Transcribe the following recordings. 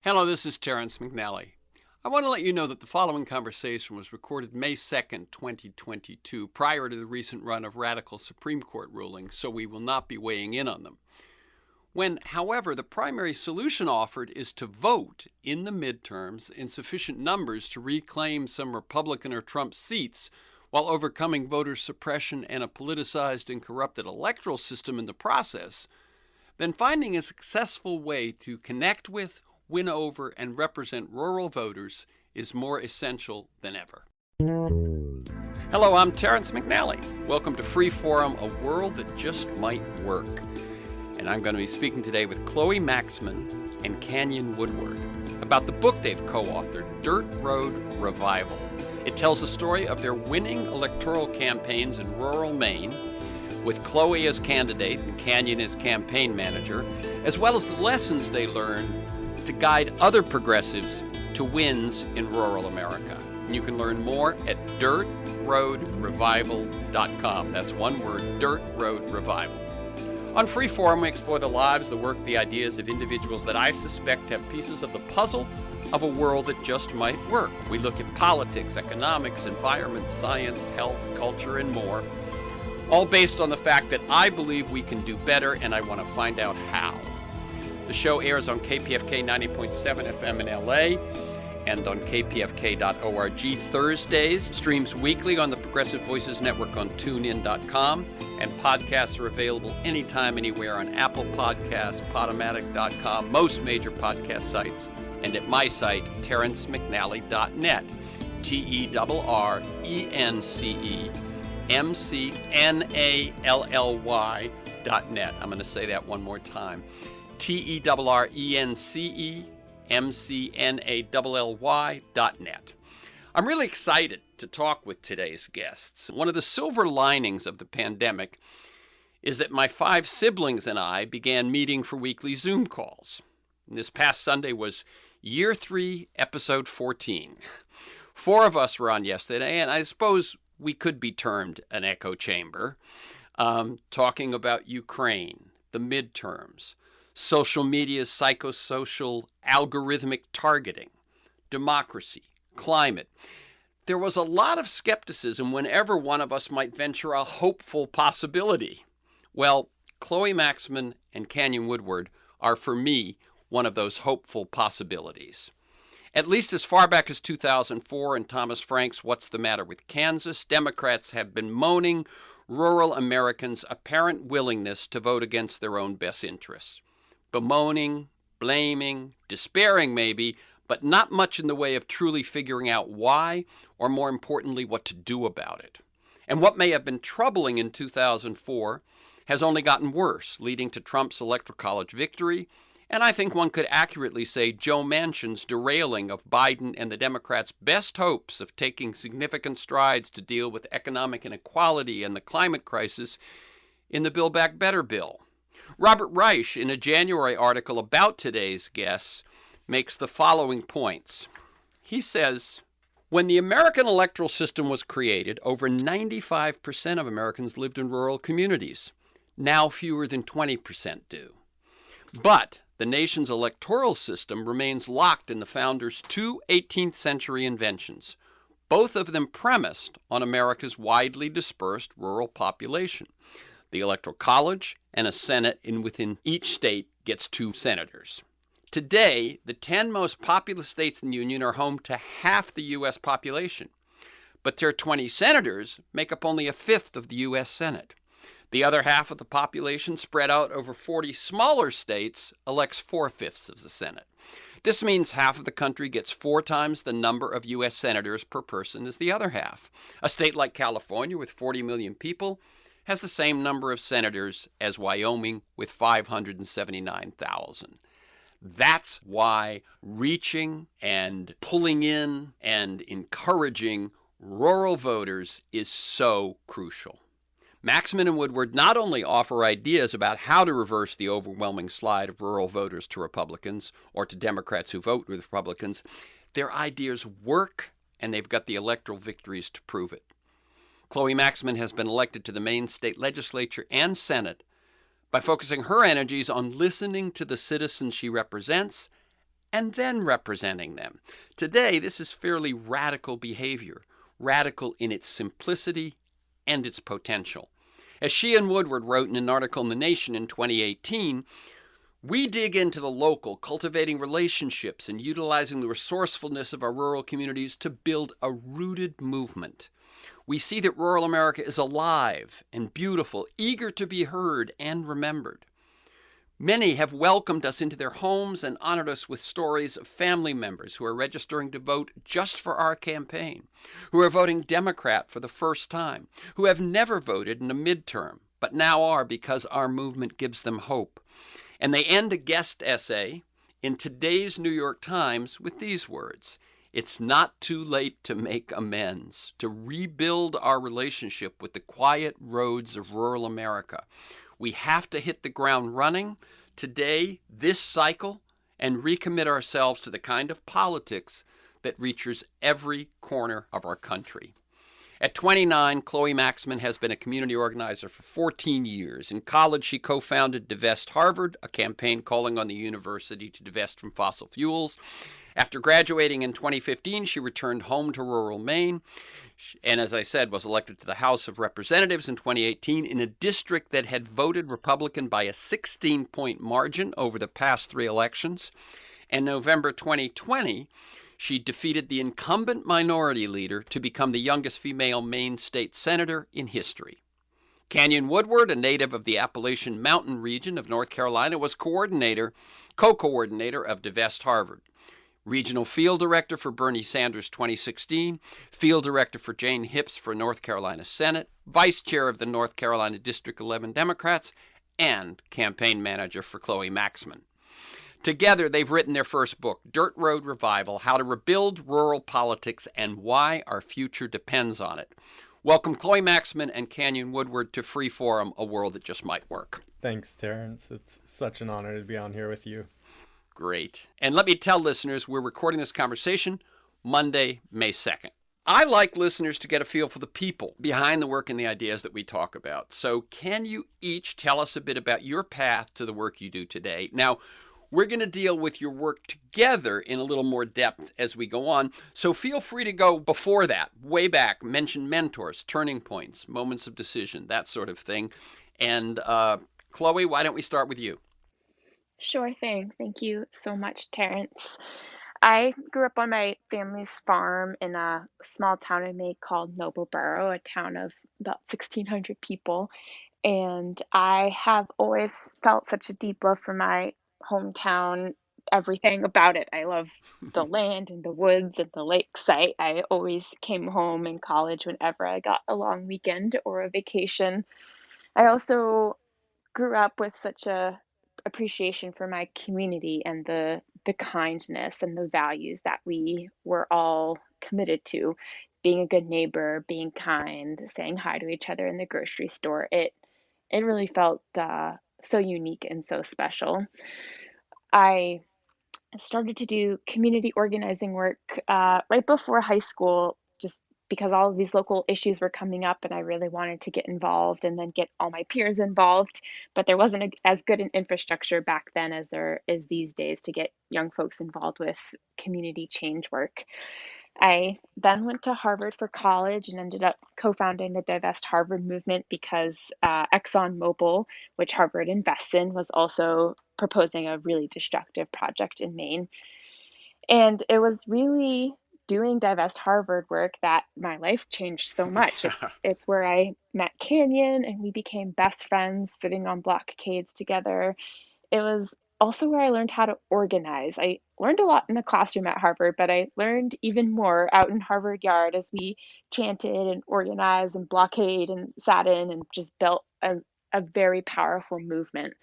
Hello, this is Terrence McNally. I want to let you know that the following conversation was recorded May 2nd, 2022, prior to the recent run of radical Supreme Court rulings, so we will not be weighing in on them. When, however, the primary solution offered is to vote in the midterms in sufficient numbers to reclaim some Republican or Trump seats while overcoming voter suppression and a politicized and corrupted electoral system in the process, then finding a successful way to connect with, win over, and represent rural voters is more essential than ever. Hello, I'm Terrence McNally. Welcome to Free Forum, a world that just might work. And I'm going to be speaking today with Chloe MAXMIN and CANYON WOODWARD about the book they've co-authored, Dirt Road Revival. It tells the story of their winning electoral campaigns in rural Maine, with Chloe as candidate and CANYON as campaign manager, as well as the lessons they learned to guide other progressives to wins in rural America. And you can learn more at dirtroadrevival.com. That's one word, Dirt Road Revival. On Freeform, we explore the lives, the work, the ideas of individuals that I suspect have pieces of the puzzle of a world that just might work. We look at politics, economics, environment, science, health, culture, and more, all based on the fact that I believe we can do better, and I want to find out how. The show airs on KPFK 90.7 FM in LA and on kpfk.org Thursdays, streams weekly on the Progressive Voices Network on tunein.com, and podcasts are available anytime, anywhere on Apple Podcasts, Podomatic.com, most major podcast sites, and at my site, terrencemcnally.net, TERRENCEMCNALLY.net. I'm going to say that one more time. TERRENCEMCNALLY.net. I'm really excited to talk with today's guests. One of the silver linings of the pandemic is that my 5 siblings and I began meeting for weekly Zoom calls. And this past Sunday was year 3, episode 14. 4 of us were on yesterday, and I suppose we could be termed an echo chamber, talking about Ukraine, the midterms, social media's psychosocial algorithmic targeting, democracy, climate. There was a lot of skepticism whenever one of us might venture a hopeful possibility. Well, Chloe MAXMIN and CANYON WOODWARD are, for me, one of those hopeful possibilities. At least as far back as 2004 and Thomas Frank's What's the Matter with Kansas, Democrats have been moaning rural Americans' apparent willingness to vote against their own best interests. Bemoaning, blaming, despairing maybe, but not much in the way of truly figuring out why, or more importantly, what to do about it. And what may have been troubling in 2004 has only gotten worse, leading to Trump's Electoral College victory, and I think one could accurately say Joe Manchin's derailing of Biden and the Democrats' best hopes of taking significant strides to deal with economic inequality and the climate crisis in the Build Back Better bill. Robert Reich, in a January article about today's guests, makes the following points. He says, when the American electoral system was created, over 95% of Americans lived in rural communities. Now fewer than 20% do. But the nation's electoral system remains locked in the founders' 2 18th century inventions, both of them premised on America's widely dispersed rural population. The Electoral College and a Senate within each state gets 2 senators. Today, the 10 most populous states in the Union are home to half the U.S. population, but their 20 senators make up only a fifth of the U.S. Senate. The other half of the population, spread out over 40 smaller states, elects 4/5 of the Senate. This means half of the country gets 4 times the number of U.S. senators per person as the other half. A state like California, with 40 million people, has the same number of senators as Wyoming, with 579,000. That's why reaching and pulling in and encouraging rural voters is so crucial. MAXMIN and Woodward not only offer ideas about how to reverse the overwhelming slide of rural voters to Republicans or to Democrats who vote with Republicans, their ideas work, and they've got the electoral victories to prove it. Chloe MAXMIN has been elected to the Maine state legislature and Senate by focusing her energies on listening to the citizens she represents and then representing them. Today, this is fairly radical behavior, radical in its simplicity and its potential. As CANYON Woodward wrote in an article in The Nation in 2018, we dig into the local, cultivating relationships and utilizing the resourcefulness of our rural communities to build a rooted movement. We see that rural America is alive and beautiful, eager to be heard and remembered. Many have welcomed us into their homes and honored us with stories of family members who are registering to vote just for our campaign, who are voting Democrat for the first time, who have never voted in a midterm, but now are because our movement gives them hope. And they end a guest essay in today's New York Times with these words: "It's not too late to make amends, to rebuild our relationship with the quiet roads of rural America. We have to hit the ground running today, this cycle, and recommit ourselves to the kind of politics that reaches every corner of our country." At 29, Chloe MAXMIN has been a community organizer for 14 years. In college, she co-founded Divest Harvard, a campaign calling on the university to divest from fossil fuels. After graduating in 2015, she returned home to rural Maine, and as I said, was elected to the House of Representatives in 2018 in a district that had voted Republican by a 16-point margin over the past 3 elections. In November 2020, she defeated the incumbent minority leader to become the youngest female Maine state senator in history. CANYON Woodward, a native of the Appalachian Mountain region of North Carolina, was co-coordinator of Divest Harvard. Regional Field Director for Bernie Sanders 2016, Field Director for Jane Hips for North Carolina Senate, Vice Chair of the North Carolina District 11 Democrats, and Campaign Manager for Chloe MAXMIN. Together, they've written their first book, Dirt Road Revival: How to Rebuild Rural Politics and Why Our Future Depends on It. Welcome Chloe MAXMIN and CANYON Woodward to Freeforum, a world that just might work. Thanks, Terrence. It's such an honor to be on here with you. Great. And let me tell listeners, we're recording this conversation Monday, May 2nd. I like listeners to get a feel for the people behind the work and the ideas that we talk about. So can you each tell us a bit about your path to the work you do today? Now, we're going to deal with your work together in a little more depth as we go on. So feel free to go before that, way back, mention mentors, turning points, moments of decision, that sort of thing. And Chloe, why don't we start with you? Sure thing. Thank you so much, Terrence. I grew up on my family's farm in a small town in Maine called Nobleboro, a town of about 1,600 people. And I have always felt such a deep love for my hometown, everything about it. I love the land and the woods and the lakes. I always came home in college whenever I got a long weekend or a vacation. I also grew up with such a appreciation for my community and the kindness and the values that we were all committed to. Being a good neighbor, being kind, saying hi to each other in the grocery store. It really felt so unique and so special. I started to do community organizing work right before high school, just because all of these local issues were coming up and I really wanted to get involved and then get all my peers involved. But there wasn't as good an infrastructure back then as there is these days to get young folks involved with community change work. I then went to Harvard for college and ended up co-founding the Divest Harvard movement because ExxonMobil, which Harvard invests in, was also proposing a really destructive project in Maine. And it was really doing Divest Harvard work that my life changed so much. It's where I met Canyon and we became best friends sitting on blockades together. It was also where I learned how to organize. I learned a lot in the classroom at Harvard, but I learned even more out in Harvard Yard as we chanted and organized and blockade and sat in and just built a very powerful movement.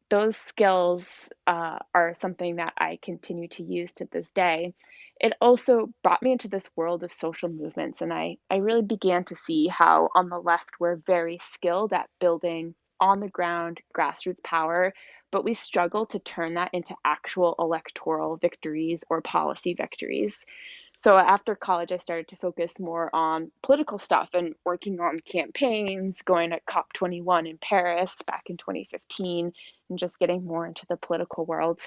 Those skills are something that I continue to use to this day. It also brought me into this world of social movements, and I really began to see how on the left we're very skilled at building on the ground grassroots power, but we struggle to turn that into actual electoral victories or policy victories. So after college, I started to focus more on political stuff and working on campaigns, going to COP21 in Paris back in 2015, and just getting more into the political world.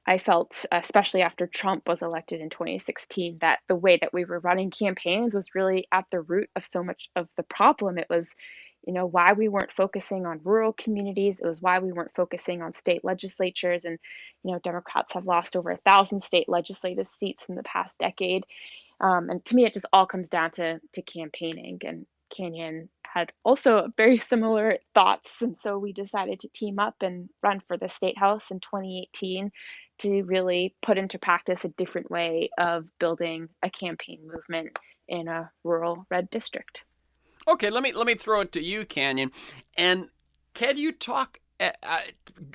I felt, especially after Trump was elected in 2016, that the way that we were running campaigns was really at the root of so much of the problem. It was, why we weren't focusing on rural communities. It was why we weren't focusing on state legislatures. And, Democrats have lost over 1,000 state legislative seats in the past decade. And to me, it just all comes down to campaigning. And Canyon had also very similar thoughts. And so we decided to team up and run for the state house in 2018 to really put into practice a different way of building a campaign movement in a rural red district. Okay, let me throw it to you, Canyon. And can you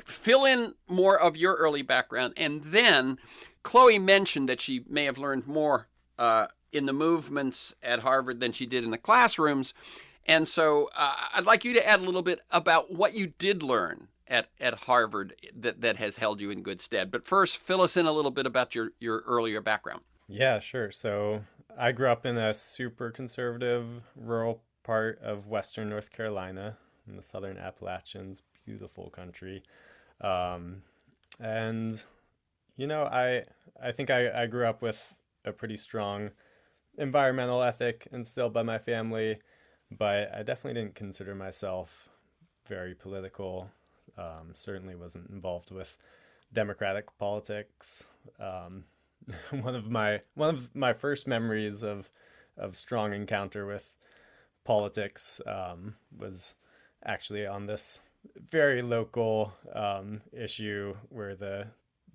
fill in more of your early background? And then Chloe mentioned that she may have learned more in the movements at Harvard than she did in the classrooms. And so I'd like you to add a little bit about what you did learn at Harvard that has held you in good stead. But first, fill us in a little bit about your earlier background. Yeah, sure. So I grew up in a super conservative rural part of Western North Carolina in the Southern Appalachians, beautiful country. And, I think I grew up with a pretty strong environmental ethic instilled by my family, but I definitely didn't consider myself very political. Certainly wasn't involved with democratic politics. One of my first memories of strong encounter with politics was actually on this very local issue where the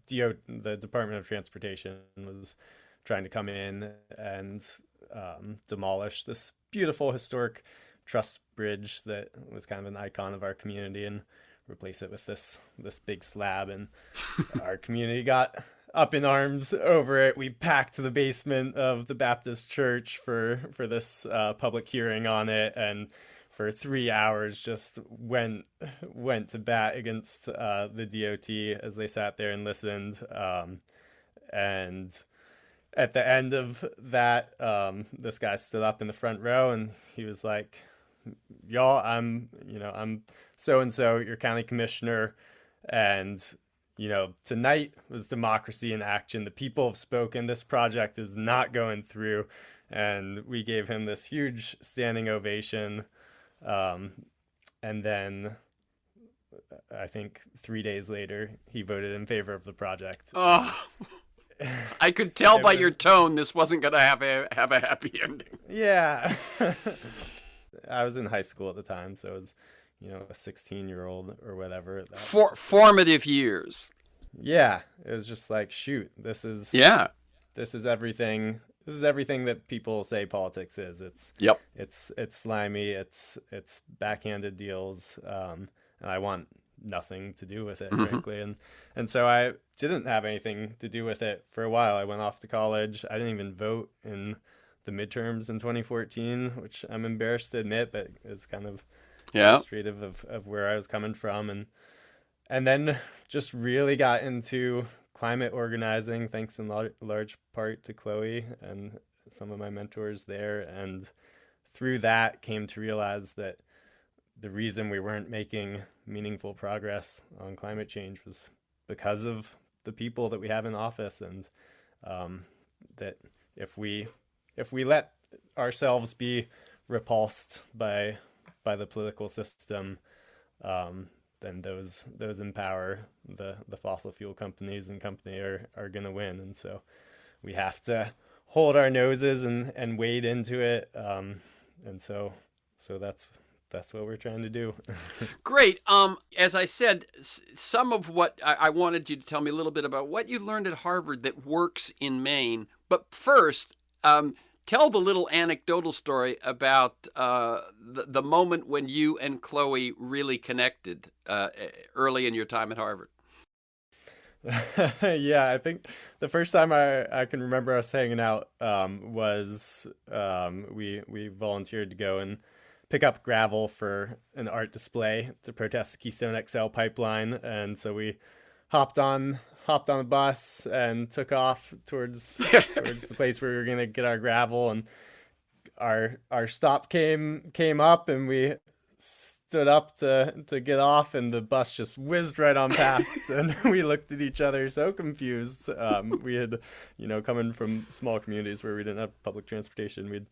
Department of Transportation was trying to come in and demolish this beautiful historic truss bridge that was kind of an icon of our community and replace it with this big slab. And our community got up in arms over it. We packed the basement of the Baptist church for this public hearing on it, and for 3 hours just went to bat against the DOT as they sat there and listened. And at the end of that, this guy stood up in the front row and he was like, "Y'all, I'm so and so, your county commissioner, and tonight was democracy in action. The people have spoken. This project is not going through." And we gave him this huge standing ovation. And then I think 3 days later, he voted in favor of the project. Oh, I could tell by your tone this wasn't going to have a happy ending. Yeah. I was in high school at the time, so it was, a 16-year-old or whatever. Formative years. Yeah, it was just like, shoot, this is everything. This is everything that people say politics is. It's slimy. It's backhanded deals, and I want nothing to do with it, frankly. And so I didn't have anything to do with it for a while. I went off to college. I didn't even vote in the midterms in 2014, which I'm embarrassed to admit, but it's kind of illustrative of where I was coming from. And then just really got into climate organizing, thanks in large part to Chloe and some of my mentors there. And through that came to realize that the reason we weren't making meaningful progress on climate change was because of the people that we have in office, and that if we let ourselves be repulsed by the political system, then those in power, the fossil fuel companies are going to win. And so we have to hold our noses and wade into it. And so that's what we're trying to do. Great. As I said, some of what I wanted you to tell me a little bit about what you learned at Harvard that works in Maine. But first, tell the little anecdotal story about the moment when you and Chloe really connected early in your time at Harvard. Yeah, I think the first time I can remember us hanging out was we volunteered to go and pick up gravel for an art display to protest the Keystone XL pipeline. And so we hopped on hopped on a bus and took off towards the place where we were gonna get our gravel, and our stop came up, and we stood up to get off, and the bus just whizzed right on past, and we looked at each other so confused. We had, coming from small communities where we didn't have public transportation, we'd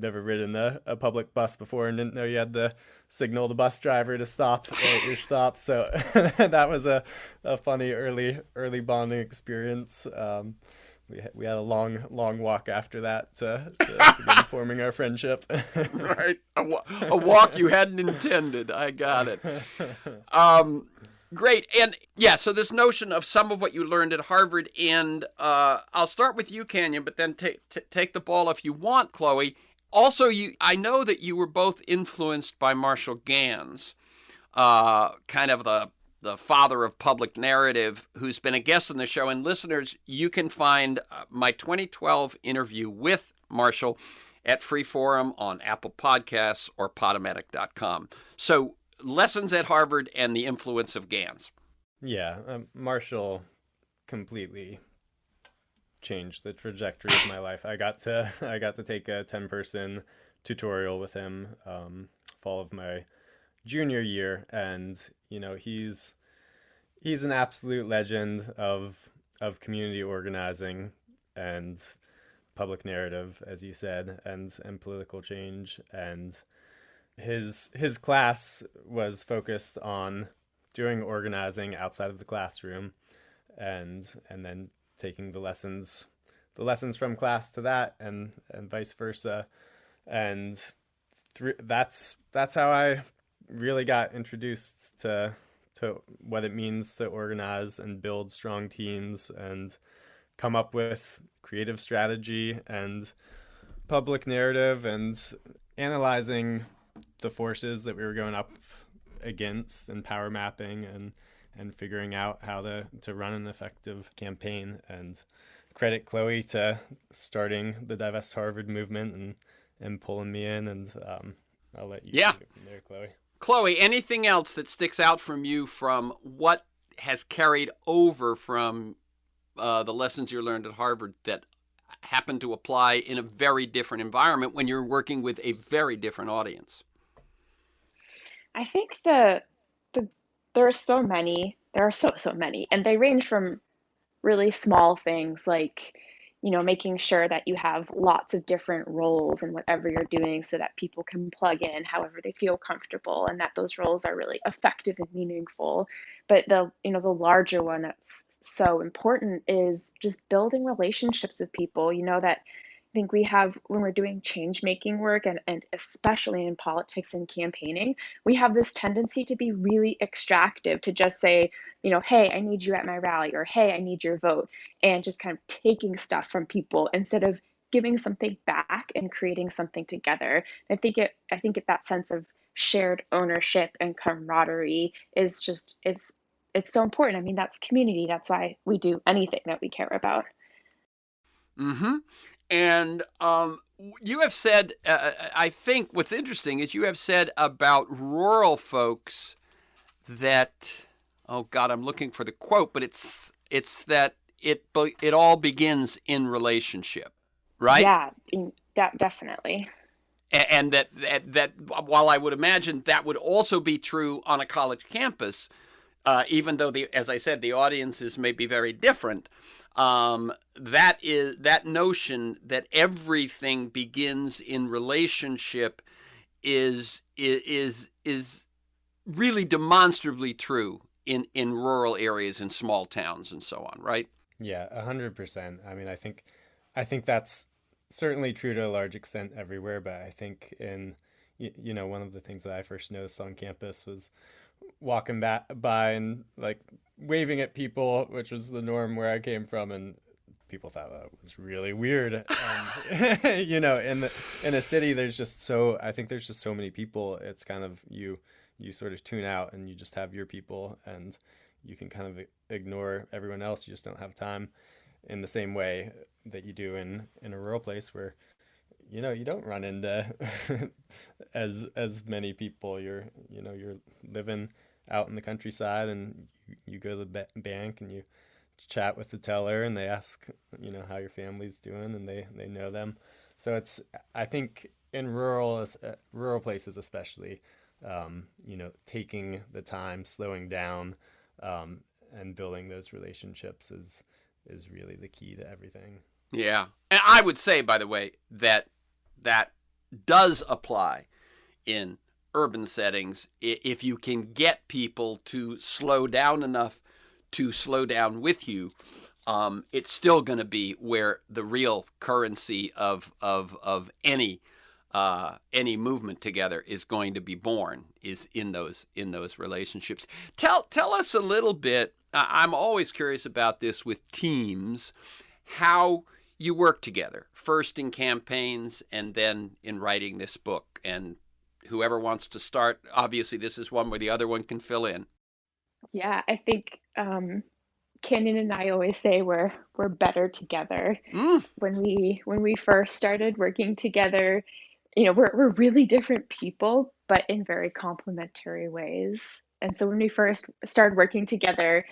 never ridden a public bus before, and didn't know you had to signal the bus driver to stop at your stop. So that was a funny early bonding experience. We had a long walk after that to begin forming our friendship. Right, a walk you hadn't intended. I got it. Great, and yeah. So this notion of some of what you learned at Harvard, and I'll start with you, Canyon, but then take the ball if you want, Chloe. Also, I know that you were both influenced by Marshall Gans, kind of the father of public narrative, who's been a guest on the show. And listeners, you can find my 2012 interview with Marshall at Freeforum on Apple Podcasts or Podomatic.com. So lessons at Harvard and the influence of Gans. Yeah, Marshall completely changed the trajectory of my life. I got to take a 10-person tutorial with him fall of my junior year, and he's an absolute legend of community organizing and public narrative, as you said, and political change. And his class was focused on doing organizing outside of the classroom, and then taking the lessons from class to that, and vice versa. And that's how I really got introduced to what it means to organize and build strong teams and come up with creative strategy and public narrative, and analyzing the forces that we were going up against, and power mapping, and figuring out how to run an effective campaign. And credit Chloe to starting the Divest Harvard movement and pulling me in, and I'll let you take it from there, Chloe. Chloe, anything else that sticks out from you from what has carried over from the lessons you learned at Harvard that happen to apply in a very different environment when you're working with a very different audience? I think there are so many. There are so many, and they range from really small things like, making sure that you have lots of different roles in whatever you're doing so that people can plug in however they feel comfortable, and that those roles are really effective and meaningful. But the larger one that's so important is just building relationships with people, that I think we have when we're doing change making work, and especially in politics and campaigning, we have this tendency to be really extractive, to just say, hey, I need you at my rally, or hey, I need your vote, and just kind of taking stuff from people instead of giving something back and creating something together. I think that sense of shared ownership and camaraderie is just it's so important. I mean, that's community. That's why we do anything that we care about. Mm-hmm. And you have said, I think what's interesting is you have said about rural folks that, oh God, I'm looking for the quote, but it's that it all begins in relationship, right? Yeah, that definitely. And that while I would imagine that would also be true on a college campus, even though as I said, the audiences may be very different. That notion that everything begins in relationship is really demonstrably true in rural areas, in small towns, and so on, right? Yeah, 100%. I mean, I think that's certainly true to a large extent everywhere, but I think in one of the things that I first noticed on campus was walking by and like waving at people, which was the norm where I came from, and people thought that was really weird. In a city, there's just so many people. It's kind of you sort of tune out, and you just have your people, and you can kind of ignore everyone else. You just don't have time in the same way that you do in a rural place where you don't run into as many people. You're living out in the countryside, and you go to the bank and you chat with the teller and they ask, how your family's doing, and they know them. So I think in rural places especially, taking the time, slowing down, and building those relationships is really the key to everything. Yeah. And I would say, by the way, that does apply in urban settings if you can get people to slow down enough to slow down with you. It's still going to be where the real currency of any movement together is going to be born, is in those relationships. Tell us a little bit. I'm always curious about this with teams, how you work together, first in campaigns and then in writing this book. And whoever wants to start, obviously this is one where the other one can fill in. Yeah, I think Canyon and I always say we're better together. When we first started working together, we're really different people, but in very complementary ways. And so when we first started working together,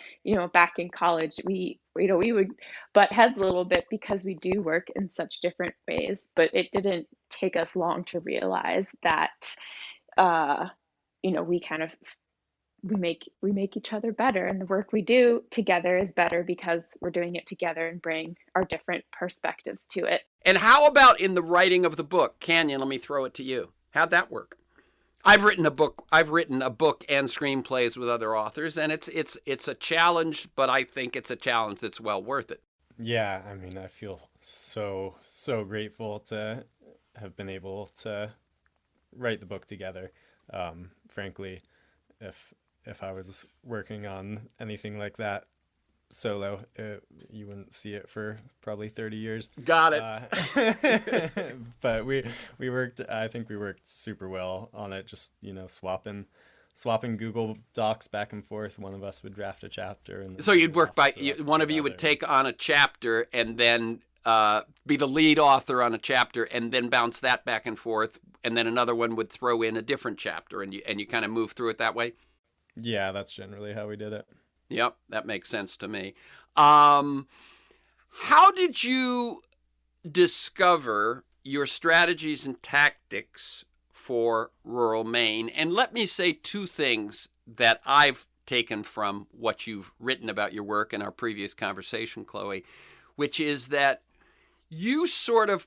back in college, we would butt heads a little bit because we do work in such different ways. But it didn't take us long to realize that, uh, we kind of we make each other better, and the work we do together is better because we're doing it together and bring our different perspectives to it. And how about in the writing of the book? Canyon, let me throw it to you. How'd that work? I've written a book and screenplays with other authors, and it's a challenge, but I think it's a challenge that's well worth it. Yeah, I mean, I feel so grateful to have been able to write the book together. Frankly, if I was working on anything like that solo, you wouldn't see it for probably 30 years. Got it. But I think we worked super well on it, just, swapping Google Docs back and forth. One of us would draft a chapter. And so you'd work one of you would take on a chapter and then be the lead author on a chapter and then bounce that back and forth. And then another one would throw in a different chapter, and you kind of move through it that way. Yeah, that's generally how we did it. Yep, that makes sense to me. How did you discover your strategies and tactics for rural Maine? And let me say two things that I've taken from what you've written about your work in our previous conversation, Chloe, which is that you sort of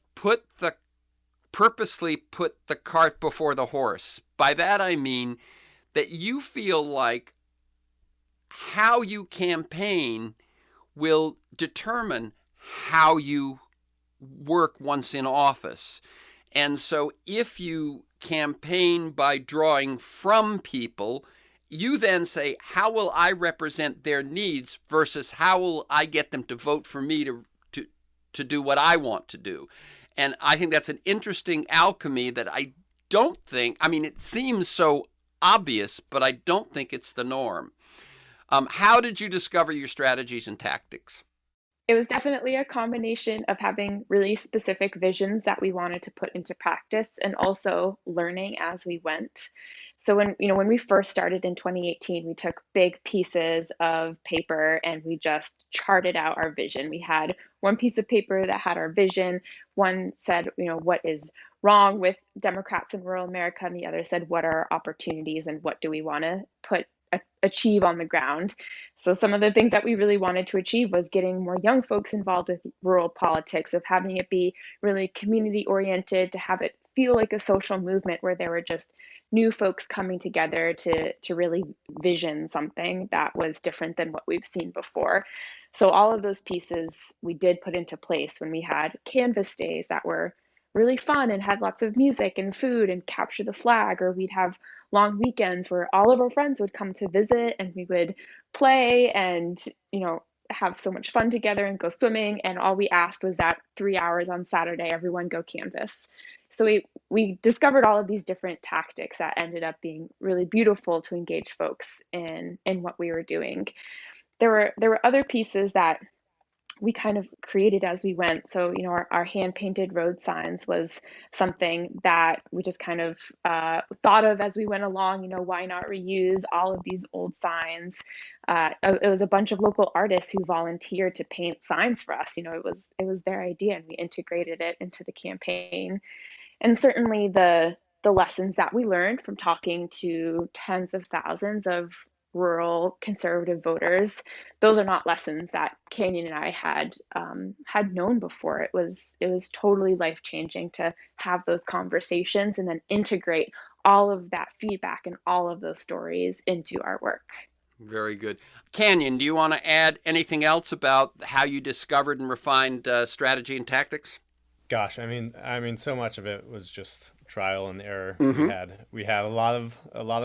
purposely put the cart before the horse. By that I mean that you feel like how you campaign will determine how you work once in office. And so if you campaign by drawing from people, you then say, how will I represent their needs versus how will I get them to vote for me to do what I want to do? And I think that's an interesting alchemy that it seems so obvious, but I don't think it's the norm. How did you discover your strategies and tactics? It was definitely a combination of having really specific visions that we wanted to put into practice and also learning as we went. So when we first started in 2018, we took big pieces of paper and we just charted out our vision. We had one piece of paper that had our vision. One said, what is wrong with Democrats in rural America, and the other said, what are our opportunities and what do we want to achieve on the ground. So some of the things that we really wanted to achieve was getting more young folks involved with rural politics, of having it be really community oriented, to have it feel like a social movement where there were just new folks coming together to really vision something that was different than what we've seen before. So all of those pieces we did put into place when we had Canvas days that were really fun and had lots of music and food and capture the flag, or we'd have long weekends where all of our friends would come to visit and we would play and, have so much fun together and go swimming. And all we asked was that 3 hours on Saturday, everyone go canvas. So we discovered all of these different tactics that ended up being really beautiful to engage folks in what we were doing. There were other pieces that we kind of created as we went. So, our hand painted road signs was something that we just kind of thought of as we went along. Why not reuse all of these old signs? It was a bunch of local artists who volunteered to paint signs for us. It was their idea, and we integrated it into the campaign. And certainly the lessons that we learned from talking to tens of thousands of rural conservative voters, those are not lessons that Canyon and I had known before. It was totally life changing to have those conversations and then integrate all of that feedback and all of those stories into our work. Very good. Canyon, do you want to add anything else about how you discovered and refined strategy and tactics? Gosh, I mean, so much of it was just trial and error. Mm-hmm. We had a lot of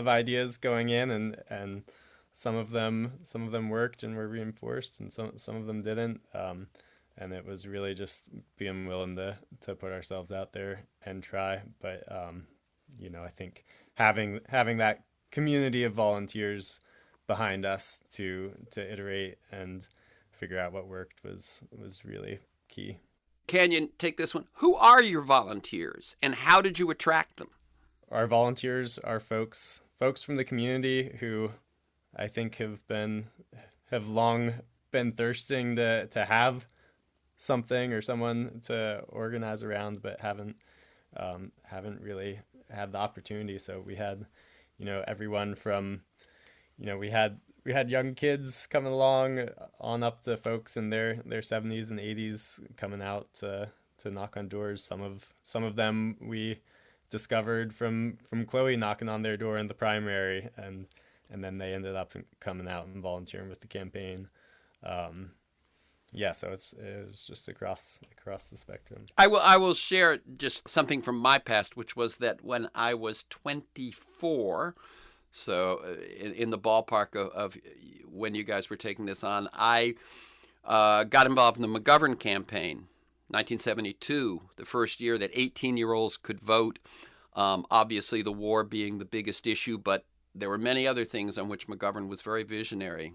ideas going in, and some of them worked and were reinforced, and some of them didn't. And it was really just being willing to put ourselves out there and try. But I think having that community of volunteers behind us to iterate and figure out what worked was really key. Canyon, take this one. Who are your volunteers, and how did you attract them? Our volunteers are folks from the community who I think have long been thirsting to have something or someone to organize around, but haven't really had the opportunity. So we had, everyone from, we had young kids coming along on up to folks in their 70s and 80s coming out to knock on doors. Some of them we discovered from Chloe knocking on their door in the primary, and then they ended up coming out and volunteering with the campaign. So it was just across the spectrum. I will share just something from my past, which was that when I was 24, so in the ballpark of when you guys were taking this on, I got involved in the McGovern campaign, 1972, the first year that 18-year-olds could vote. Obviously, the war being the biggest issue, but there were many other things on which McGovern was very visionary.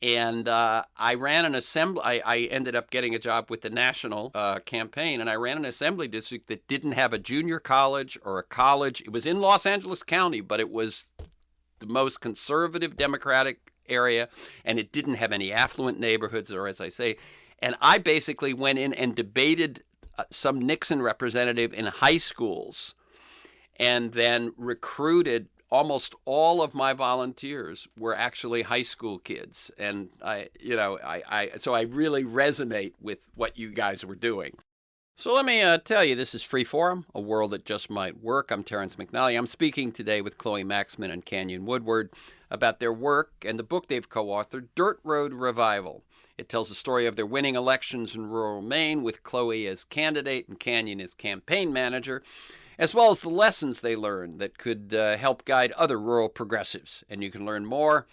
And I ran an assembly. I ended up getting a job with the national campaign, and I ran an assembly district that didn't have a junior college or a college. It was in Los Angeles County, but it was the most conservative Democratic area, and it didn't have any affluent neighborhoods, or as I say. And I basically went in and debated some Nixon representative in high schools, and then recruited. Almost all of my volunteers were actually high school kids, and so I really resonate with what you guys were doing. So let me tell you, this is Freeforum, a world that just might work. I'm Terrence McNally. I'm speaking today with Chloe MAXMIN and Canyon Woodward about their work and the book they've co-authored, Dirt Road Revival. It tells the story of their winning elections in rural Maine, with Chloe as candidate and Canyon as campaign manager, as well as the lessons they learned that could help guide other rural progressives. And you can learn more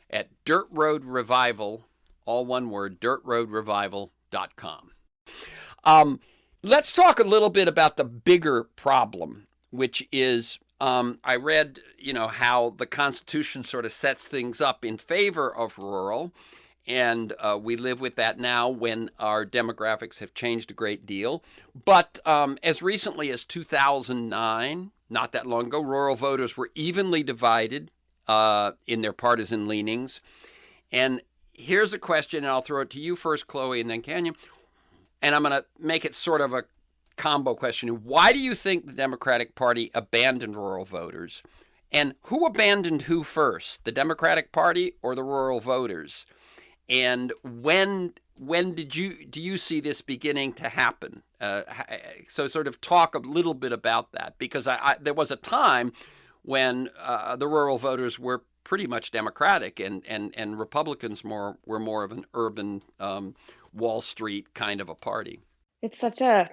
at Dirt Road Revival, all one word, dirtroadrevival.com. Let's talk a little bit about the bigger problem, which is I read, how the Constitution sort of sets things up in favor of rural. And we live with that now when our demographics have changed a great deal. But as recently as 2009, not that long ago, rural voters were evenly divided in their partisan leanings. And here's a question, and I'll throw it to you first, Chloe, and then Canyon. And I'm going to make it sort of a combo question. Why do you think the Democratic Party abandoned rural voters? And who abandoned who first, the Democratic Party or the rural voters? And when do you see this beginning to happen? So sort of talk a little bit about that, because there was a time when the rural voters were pretty much Democratic, and Republicans were more of an urban Wall Street kind of a party. It's such a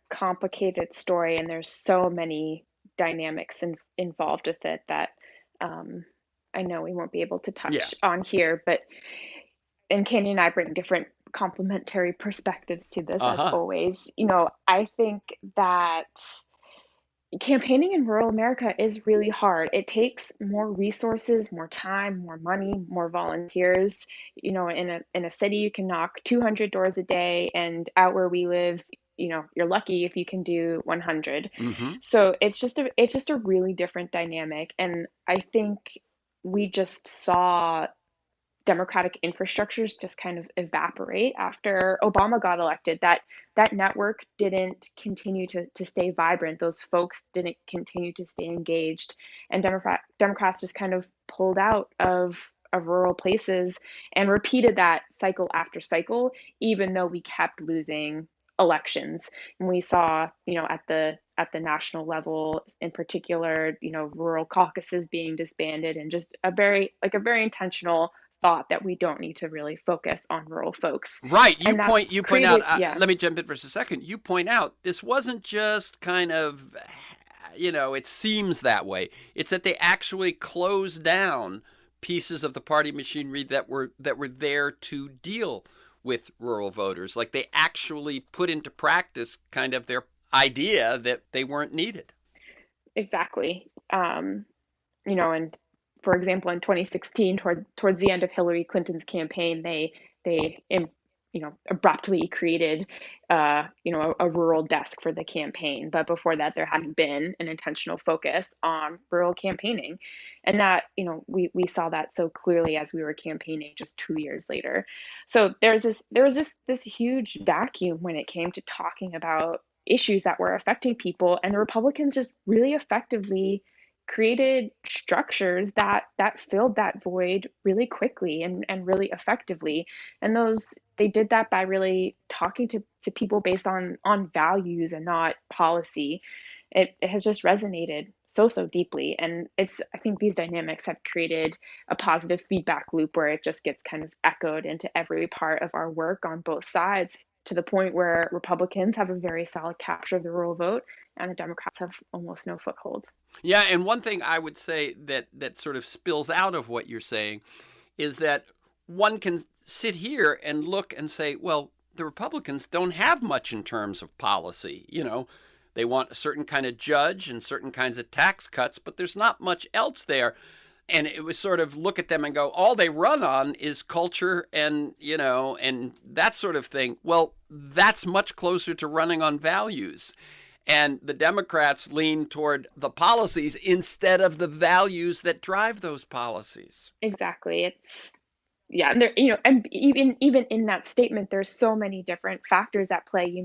complicated story, and there's so many dynamics involved with it that I know we won't be able to touch on here, and Canyon and I bring different complementary perspectives to this, as always. I think that campaigning in rural America is really hard. It takes more resources, more time, more money, more volunteers. In a city you can knock 200 doors a day, and out where we live, you're lucky if you can do 100. Mm-hmm. So it's just a really different dynamic, and I think we just saw democratic infrastructures just kind of evaporate after Obama got elected. That network didn't continue to stay vibrant. Those folks didn't continue to stay engaged, and Democrats just kind of pulled out of rural places and repeated that cycle after cycle, even though we kept losing elections. And we saw, at the national level in particular, rural caucuses being disbanded, and just a very intentional thought that we don't need to really focus on rural folks. Right. And that's You point out, created, yeah, let me jump in for just a second. You point out this wasn't just kind of, it seems that way. It's that they actually closed down pieces of the party machinery that were there to deal with rural voters. Like they actually put into practice kind of their idea that they weren't needed. exactly. And for example, in 2016, towards the end of Hillary Clinton's campaign, they abruptly created a rural desk for the campaign. But before that, there hadn't been an intentional focus on rural campaigning, and that we saw that so clearly as we were campaigning just 2 years later. So there was just this huge vacuum when it came to talking about issues that were affecting people, and the Republicans just really effectively created structures that filled that void really quickly and really effectively. And they did that by really talking to people based on values and not policy. It has just resonated so deeply, and I think these dynamics have created a positive feedback loop where it just gets kind of echoed into every part of our work on both sides, to the point where Republicans have a very solid capture of the rural vote and the Democrats have almost no foothold. Yeah, and one thing I would say that sort of spills out of what you're saying is that one can sit here and look and say, well, the Republicans don't have much in terms of policy. They want a certain kind of judge and certain kinds of tax cuts, but there's not much else there. And it was sort of look at them and go, all they run on is culture and, and that sort of thing. Well, that's much closer to running on values. And the Democrats lean toward the policies instead of the values that drive those policies. Exactly. Yeah, and and even in that statement, there's so many different factors at play,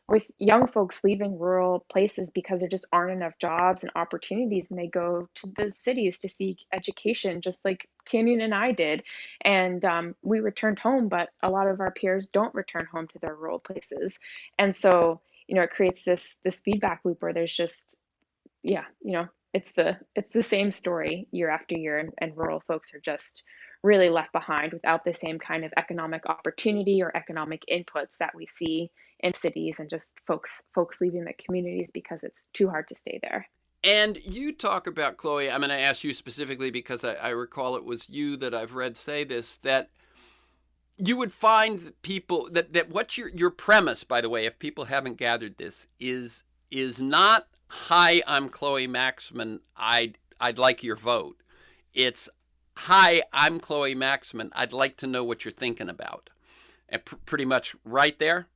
with young folks leaving rural places because there just aren't enough jobs and opportunities, and they go to the cities to seek education, just like Canyon and I did. And we returned home, but a lot of our peers don't return home to their rural places. And so, it creates this feedback loop where there's just, yeah, it's the same story year after year, and rural folks are just really left behind without the same kind of economic opportunity or economic inputs that we see in cities, and just folks leaving the communities because it's too hard to stay there. And you talk about, Chloe, I'm going to ask you specifically because I recall it was you that I've read say this, that you would find people that what's your premise, by the way, if people haven't gathered this, is not, hi, I'm Chloe Maxmin, I'd like your vote. It's, hi, I'm Chloe Maxmin, I'd like to know what you're thinking about. And pretty much right there?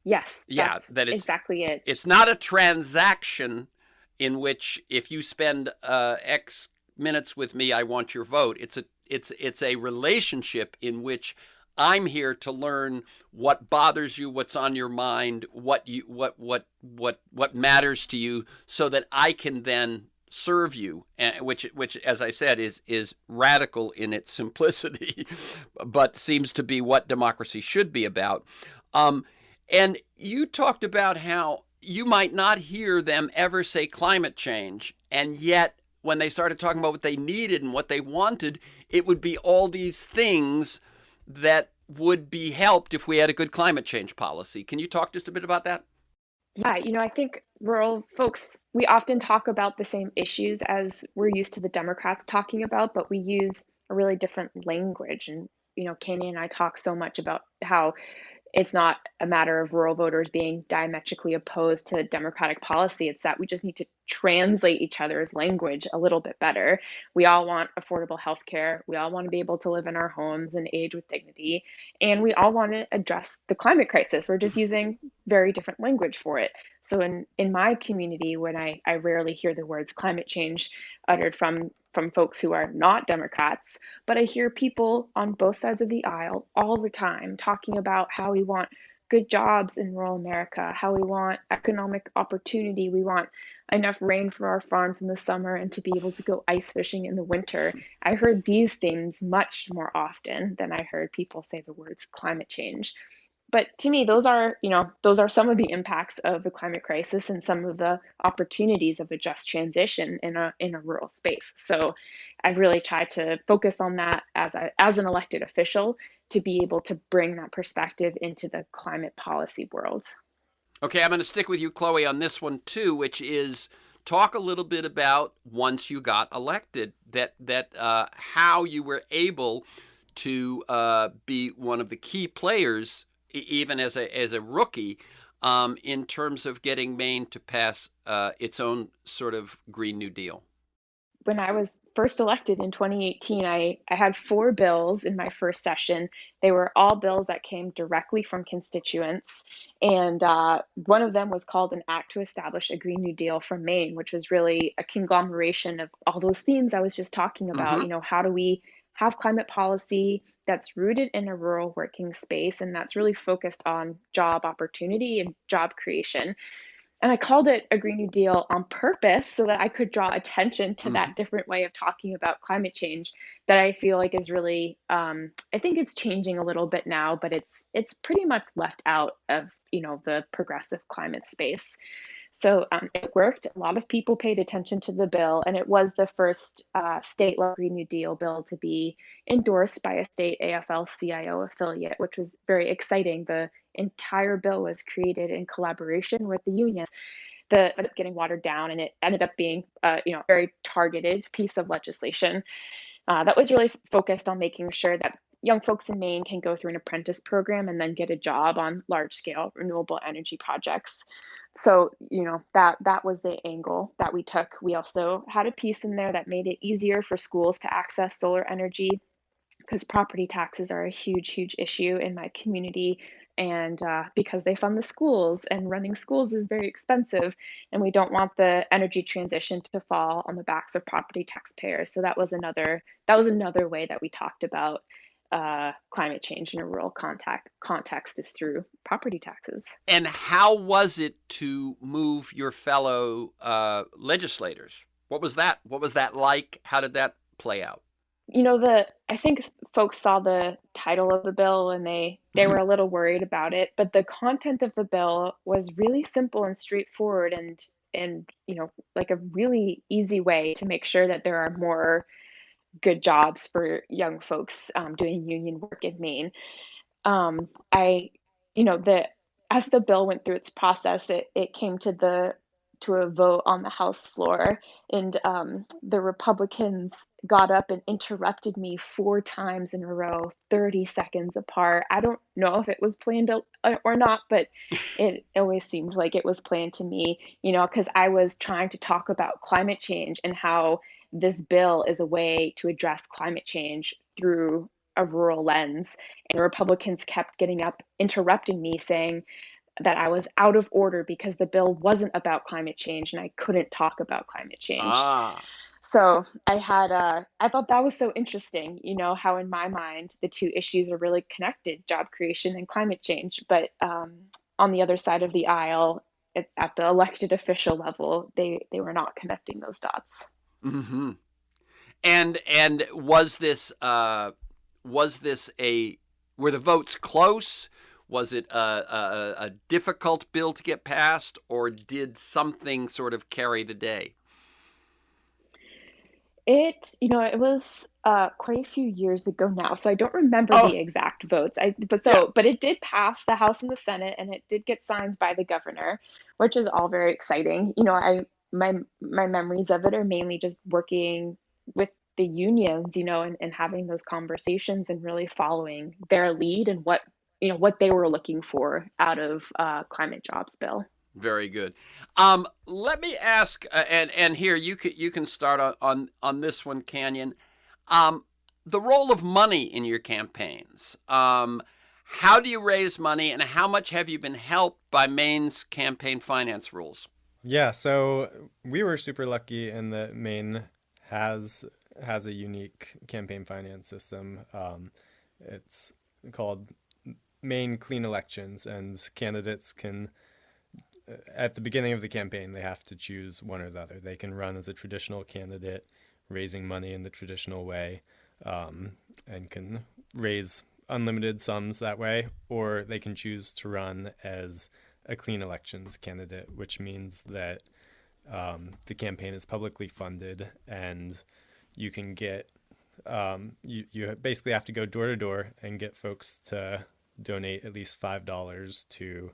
Yes, Yeah, that's that exactly it. it's not a transaction in which if you spend X minutes with me, I want your vote. It's a relationship in which I'm here to learn what bothers you, what's on your mind, what matters to you, so that I can then serve you, which as I said is radical in its simplicity, but seems to be what democracy should be about. And you talked about how you might not hear them ever say climate change, and yet when they started talking about what they needed and what they wanted, it would be all these things that would be helped if we had a good climate change policy. Can you talk just a bit about that? Yeah, I think rural folks, we often talk about the same issues as we're used to the Democrats talking about, but we use a really different language. And, Kanye and I talk so much about how it's not a matter of rural voters being diametrically opposed to Democratic policy. It's that we just need to translate each other's language a little bit better. We all want affordable health care. We all want to be able to live in our homes and age with dignity. And we all want to address the climate crisis. We're just using very different language for it. So in my community, when I rarely hear the words climate change uttered from folks who are not Democrats, but I hear people on both sides of the aisle all the time talking about how we want good jobs in rural America, how we want economic opportunity, we want enough rain for our farms in the summer and to be able to go ice fishing in the winter. I heard these things much more often than I heard people say the words climate change. But to me, those are some of the impacts of the climate crisis and some of the opportunities of a just transition in a rural space. So I've really tried to focus on that as an elected official to be able to bring that perspective into the climate policy world. Okay, I'm going to stick with you, Chloe, on this one too, which is talk a little bit about once you got elected, that how you were able to be one of the key players, even as a rookie, in terms of getting Maine to pass its own sort of Green New Deal. When I was first elected in 2018, I had four bills in my first session. They were all bills that came directly from constituents. And one of them was called an Act to Establish a Green New Deal for Maine, which was really a conglomeration of all those themes I was just talking about. Mm-hmm. You know, how do we have climate policy that's rooted in a rural working space and that's really focused on job opportunity and job creation? And I called it a Green New Deal on purpose so that I could draw attention to Mm-hmm. that different way of talking about climate change that I feel like is really, I think it's changing a little bit now, but it's pretty much left out of, the progressive climate space. So it worked. A lot of people paid attention to the bill, and it was the first state-level Green New Deal bill to be endorsed by a state AFL-CIO affiliate, which was very exciting. The entire bill was created in collaboration with the unions. The ended up getting watered down, and it ended up being, a very targeted piece of legislation that was really focused on making sure that young folks in Maine can go through an apprentice program and then get a job on large scale renewable energy projects. So, that was the angle that we took. We also had a piece in there that made it easier for schools to access solar energy because property taxes are a huge, huge issue in my community. And because they fund the schools, and running schools is very expensive, and we don't want the energy transition to fall on the backs of property taxpayers. So that was another way that we talked about climate change in a rural context is through property taxes. And how was it to move your fellow legislators? What was that? What was that like? How did that play out? I think folks saw the title of the bill and they were a little worried about it, but the content of the bill was really simple and straightforward and like a really easy way to make sure that there are more good jobs for young folks doing union work in Maine. I, the as the bill went through its process, it came to a vote on the House floor, and the Republicans got up and interrupted me four times in a row, 30 seconds apart. I don't know if it was planned or not, but it always seemed like it was planned to me, because I was trying to talk about climate change and how this bill is a way to address climate change through a rural lens. And the Republicans kept getting up, interrupting me, saying that I was out of order because the bill wasn't about climate change and I couldn't talk about climate change. Ah, So I thought that was so interesting, how in my mind the two issues are really connected, job creation and climate change. But on the other side of the aisle, at the elected official level, they were not connecting those dots. mm-hmm. And was this a were the votes close? Was it a difficult bill to get passed, or did something sort of carry the day? It was quite a few years ago now, so I don't remember Oh, the exact votes. yeah. But it did pass the House and the Senate, and it did get signed by the governor, which is all very exciting. My memories of it are mainly just working with the unions, and having those conversations and really following their lead and what what they were looking for out of climate jobs bill. Very good. Let me ask, and here you can start on this one, Canyon. The role of money in your campaigns. How do you raise money, and how much have you been helped by Maine's campaign finance rules? Yeah, so we were super lucky in that Maine has a unique campaign finance system. It's called Maine Clean Elections, and candidates can, at the beginning of the campaign, they have to choose one or the other. They can run as a traditional candidate, raising money in the traditional way, and can raise unlimited sums that way, or they can choose to run as a clean elections candidate, which means that the campaign is publicly funded, and you can get you basically have to go door to door and get folks to donate at least $5 to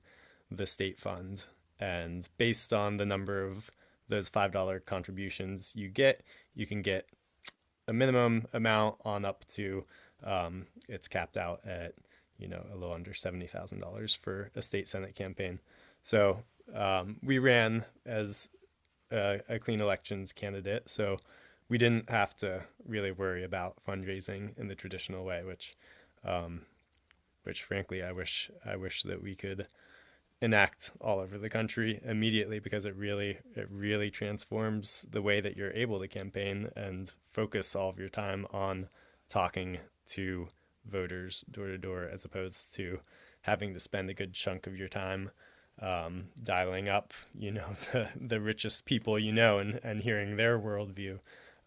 the state fund. And based on the number of those $5 contributions you can get a minimum amount on up to it's capped out at a little under $70,000 for a state Senate campaign. So we ran as a clean elections candidate, so we didn't have to really worry about fundraising in the traditional way, which frankly I wish that we could enact all over the country immediately, because it really transforms the way that you're able to campaign and focus all of your time on talking to voters door to door, as opposed to having to spend a good chunk of your time dialing up the richest people and hearing their worldview,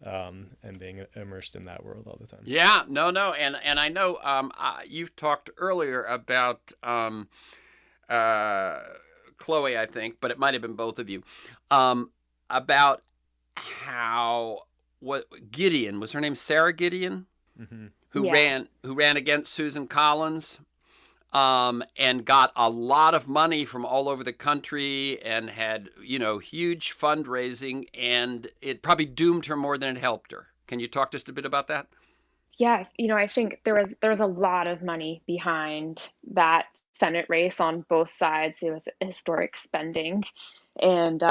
and being immersed in that world all the time. Yeah, no, and I know you've talked earlier about Chloe, I think, but it might have been both of you, about how Gideon, was her name Sarah Gideon, Mm-hmm. who ran against Susan Collins, and got a lot of money from all over the country and had huge fundraising, and it probably doomed her more than it helped her. Can you talk just a bit about that? Yeah, I think there was a lot of money behind that Senate race on both sides. It was historic spending, and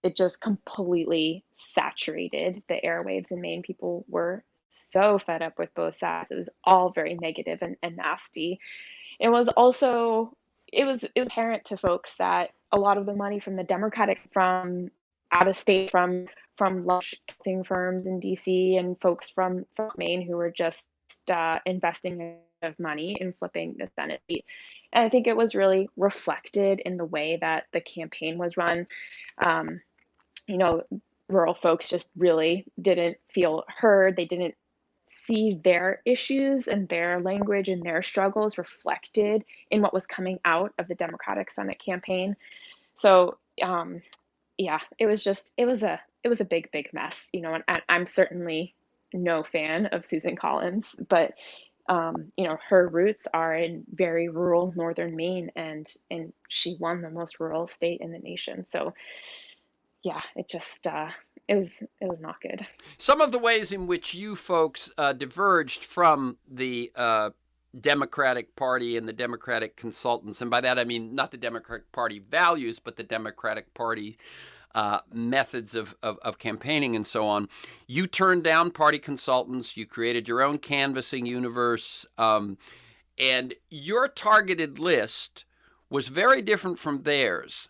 it just completely saturated the airwaves in Maine. People were so fed up with both sides. It was all very negative and nasty. It was also it was apparent to folks that a lot of the money from the Democratic, from out of state, from large consulting firms in DC, and folks from Maine who were just investing a lot of money in flipping the Senate seat. And I think it was really reflected in the way that the campaign was run. Um, you know, Rural folks just really didn't feel heard. They didn't see their issues and their language and their struggles reflected in what was coming out of the Democratic Senate campaign. So, yeah, it was a big mess, and I'm certainly no fan of Susan Collins, but her roots are in very rural northern Maine, and she won the most rural state in the nation. So yeah, it was not good. Some of the ways in which you folks diverged from the Democratic Party and the Democratic consultants, and by that I mean not the Democratic Party values, but the Democratic Party methods of campaigning and so on. You turned down party consultants. You created your own canvassing universe, and your targeted list was very different from theirs.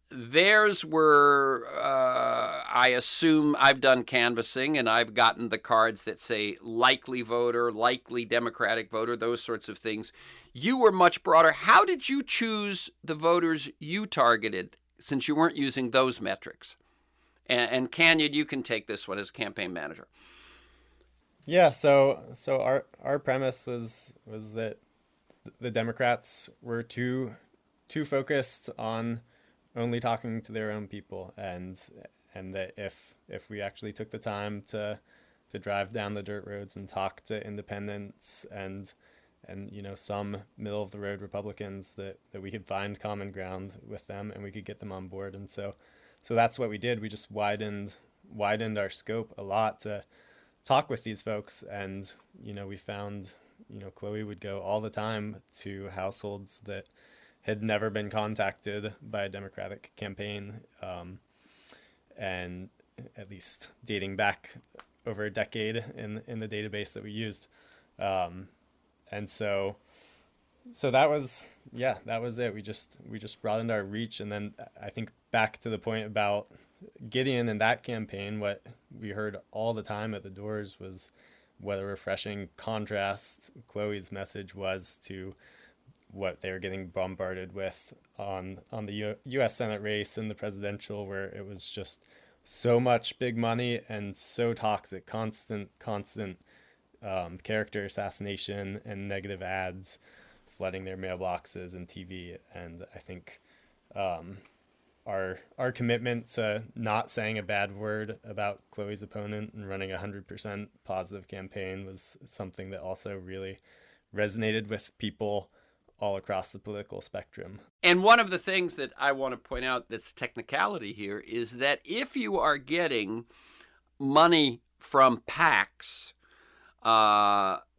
Theirs were, I assume, I've done canvassing and I've gotten the cards that say likely voter, likely Democratic voter, those sorts of things. You were much broader. How did you choose the voters you targeted, since you weren't using those metrics? And Canyon, you can take this one as campaign manager. Yeah, so our premise was that the Democrats were too focused on only talking to their own people, and that if we actually took the time to drive down the dirt roads and talk to independents and some middle of the road Republicans, that we could find common ground with them and we could get them on board. And so that's what we did. We just widened our scope a lot to talk with these folks, and we found Chloe would go all the time to households that had never been contacted by a Democratic campaign, and at least dating back over a decade in the database that we used. And so that was it. We just broadened our reach. And then I think back to the point about Gideon and that campaign, what we heard all the time at the doors was what a refreshing contrast Chloe's message was to what they were getting bombarded with on the U.S. Senate race and the presidential, where it was just so much big money and so toxic, constant character assassination and negative ads flooding their mailboxes and TV. And I think our commitment to not saying a bad word about Chloe's opponent and running a 100% positive campaign was something that also really resonated with people all across the political spectrum. And one of the things that I want to point out that's technicality here is that if you are getting money from PACs,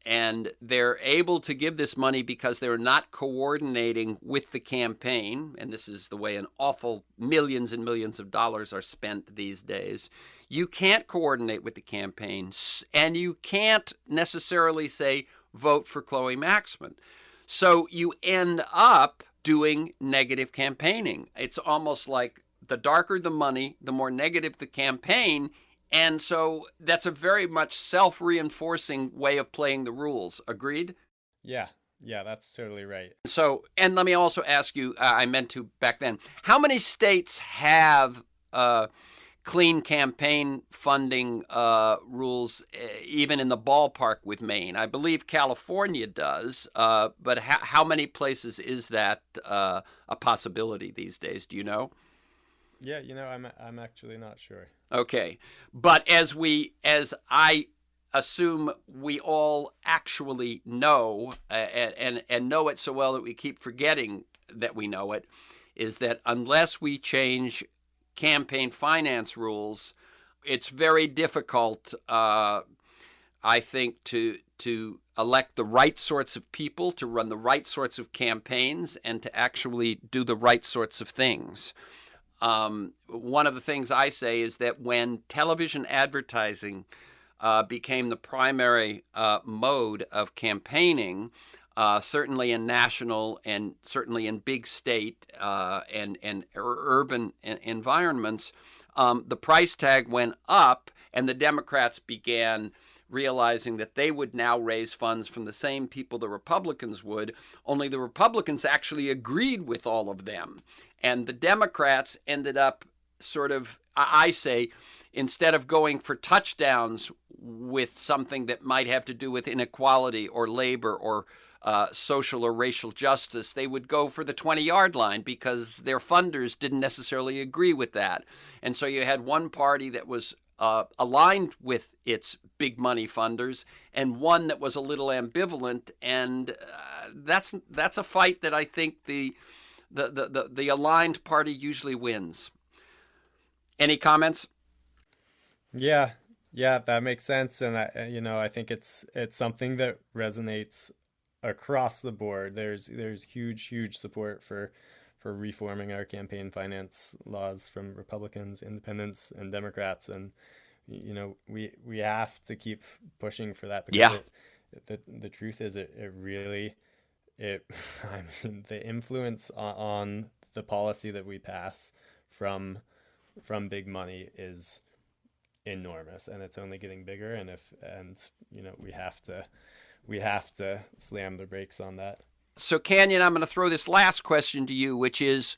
and they're able to give this money because they're not coordinating with the campaign, and this is the way an awful millions and millions of dollars are spent these days, you can't coordinate with the campaign, and you can't necessarily say, vote for Chloe MAXMIN. So you end up doing negative campaigning. It's almost like the darker the money, the more negative the campaign. And so that's a very much self-reinforcing way of playing the rules. Agreed? Yeah, that's totally right. So, and let me also ask you, I meant to back then, how many states have clean campaign funding rules, even in the ballpark with Maine? I believe California does, but how many places is that a possibility these days? Do you know? Yeah, I'm actually not sure. Okay, but as I assume we all actually know, and know it so well that we keep forgetting that we know it, is that unless we change campaign finance rules, it's very difficult, I think, to elect the right sorts of people, to run the right sorts of campaigns, and to actually do the right sorts of things. One of the things I say is that when television advertising became the primary mode of campaigning, certainly in national and certainly in big state and urban environments, the price tag went up, and the Democrats began realizing that they would now raise funds from the same people the Republicans would, only the Republicans actually agreed with all of them. And the Democrats ended up sort of, I say, instead of going for touchdowns with something that might have to do with inequality or labor or social or racial justice, they would go for the 20-yard line because their funders didn't necessarily agree with that. And so you had one party that was aligned with its big money funders, and one that was a little ambivalent, and that's a fight that I think the aligned party usually wins. Any comments? Yeah, that makes sense, and I think it's something that resonates across the board. There's huge support for reforming our campaign finance laws from Republicans, independents, and Democrats, and we have to keep pushing for that because the truth is it really I mean, the influence on the policy that we pass from big money is enormous, and it's only getting bigger, and we have to slam the brakes on that. So, Canyon, I'm going to throw this last question to you, which is,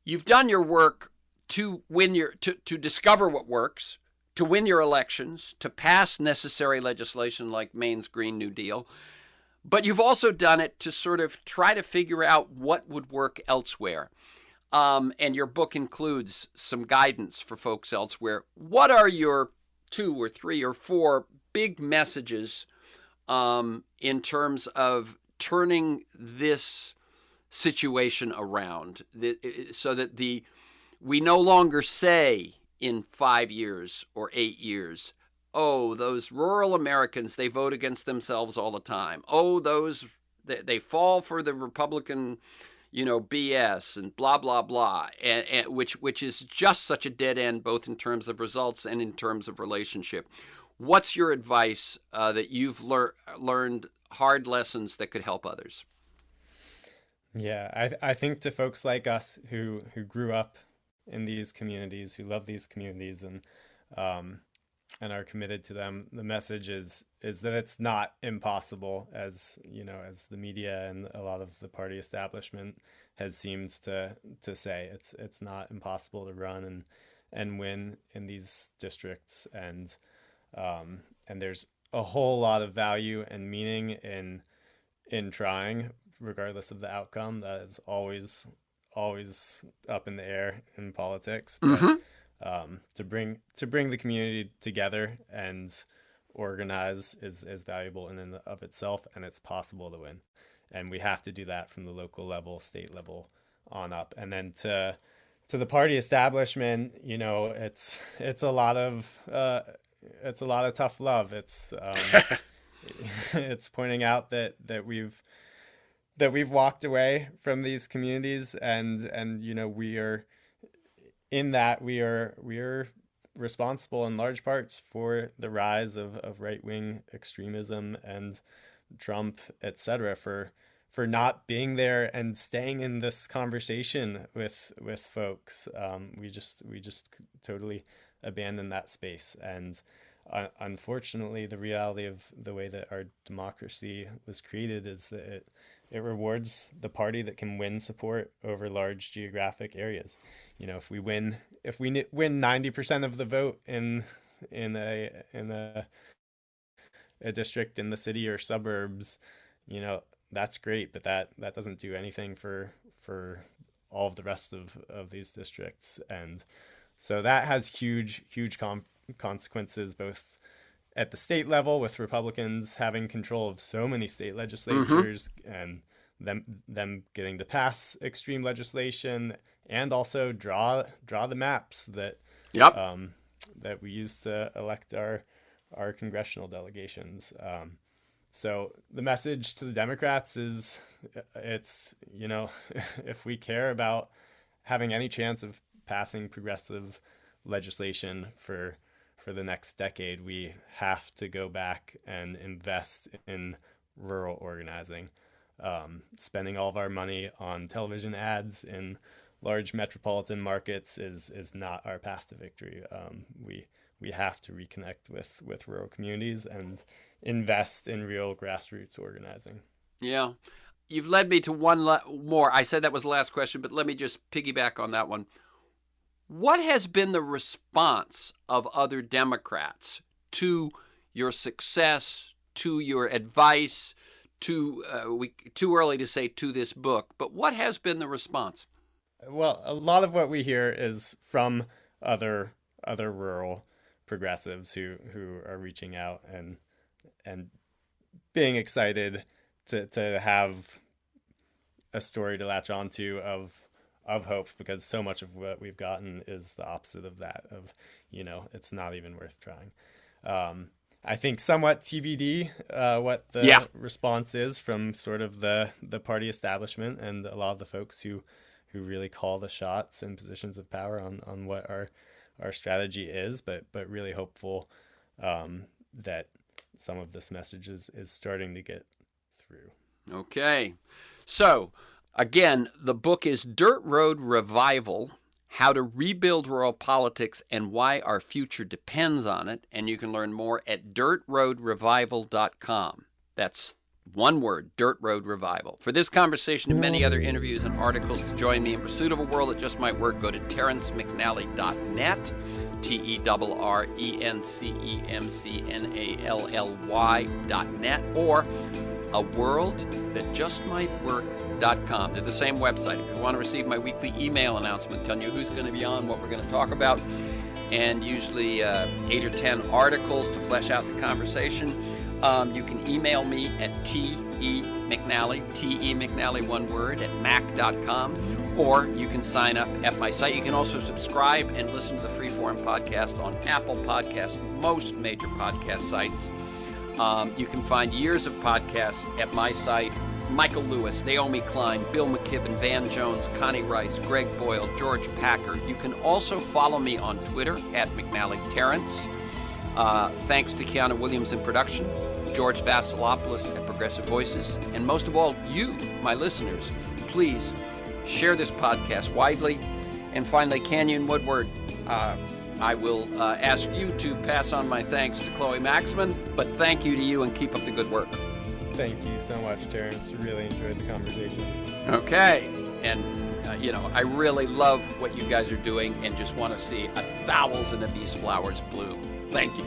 you've done your work to discover what works, to win your elections, to pass necessary legislation like Maine's Green New Deal, but you've also done it to sort of try to figure out what would work elsewhere. And your book includes some guidance for folks elsewhere. What are your 2 or 3 or 4 big messages in terms of turning this situation around, so that we no longer say in 5 years or 8 years, oh, those rural Americans, they vote against themselves all the time. Oh, they fall for the Republican, BS and blah, blah, blah, and which is just such a dead end, both in terms of results and in terms of relationship. What's your advice that you've learned hard lessons that could help others? Yeah, I think to folks like us who grew up in these communities, who love these communities and are committed to them, the message is that it's not impossible, as as the media and a lot of the party establishment has seemed to say. It's not impossible to run and win in these districts, and there's a whole lot of value and meaning in trying, regardless of the outcome. That is always up in the air in politics. But to bring the community together and organize is valuable in and of itself, and it's possible to win. And we have to do that from the local level, state level on up. And then to the party establishment, it's a lot of tough love. It's it's pointing out that we've walked away from these communities, and we are responsible in large parts for the rise of right-wing extremism and Trump, etc., for not being there and staying in this conversation with folks. We just totally abandoned that space. And unfortunately, the reality of the way that our democracy was created is that it rewards the party that can win support over large geographic areas. If we win 90% of the vote in a district in the city or suburbs, that's great, but that doesn't do anything for all of the rest of these districts. And so that has huge consequences, both at the state level, with Republicans having control of so many state legislatures and them getting to pass extreme legislation, and also draw the maps that we use to elect our congressional delegations. So the message to the Democrats is, it's if we care about having any chance of passing progressive legislation for the next decade, we have to go back and invest in rural organizing. Spending all of our money on television ads in large metropolitan markets is not our path to victory. We have to reconnect with rural communities and invest in real grassroots organizing. Yeah. You've led me to one more. I said that was the last question, but let me just piggyback on that one. What has been the response of other Democrats to your success, to your advice, too early to say to this book, but what has been the response? Well, a lot of what we hear is from other rural progressives who are reaching out and being excited to have a story to latch onto of hope, because so much of what we've gotten is the opposite of that, of it's not even worth trying. I think somewhat TBD what the response is from sort of the party establishment and a lot of the folks who really call the shots in positions of power on what our strategy is, but really hopeful that some of this message is starting to get through. Okay. So, again, the book is Dirt Road Revival: How to Rebuild Rural Politics and Why Our Future Depends on It. And you can learn more at dirtroadrevival.com. That's one word, Dirt Road Revival. For this conversation and many other interviews and articles to join me in pursuit of a world that just might work, go to terrencemcnally.net, TERRENCEMCNALLY.net, or aworldthatjustmightwork.com. They're the same website. If you want to receive my weekly email announcement telling you who's going to be on, what we're going to talk about, and usually 8 or 10 articles to flesh out the conversation, You can email me at temcnally, temcnally, one word, at mac.com, or you can sign up at my site. You can also subscribe and listen to the Freeform podcast on Apple Podcasts, most major podcast sites. You can find years of podcasts at my site. Michael Lewis, Naomi Klein, Bill McKibben, Van Jones, Connie Rice, Greg Boyle, George Packer. You can also follow me on Twitter at McNally Terrence. Thanks to Kiana Williams in production, George Vasilopoulos at Progressive Voices, and most of all, you, my listeners, please share this podcast widely. And finally, Canyon Woodward, I will ask you to pass on my thanks to Chloe Maxmin, but thank you to you and keep up the good work. Thank you so much, Terrence. Really enjoyed the conversation. Okay. And, I really love what you guys are doing and just want to see 1,000 of these flowers bloom. Thank you.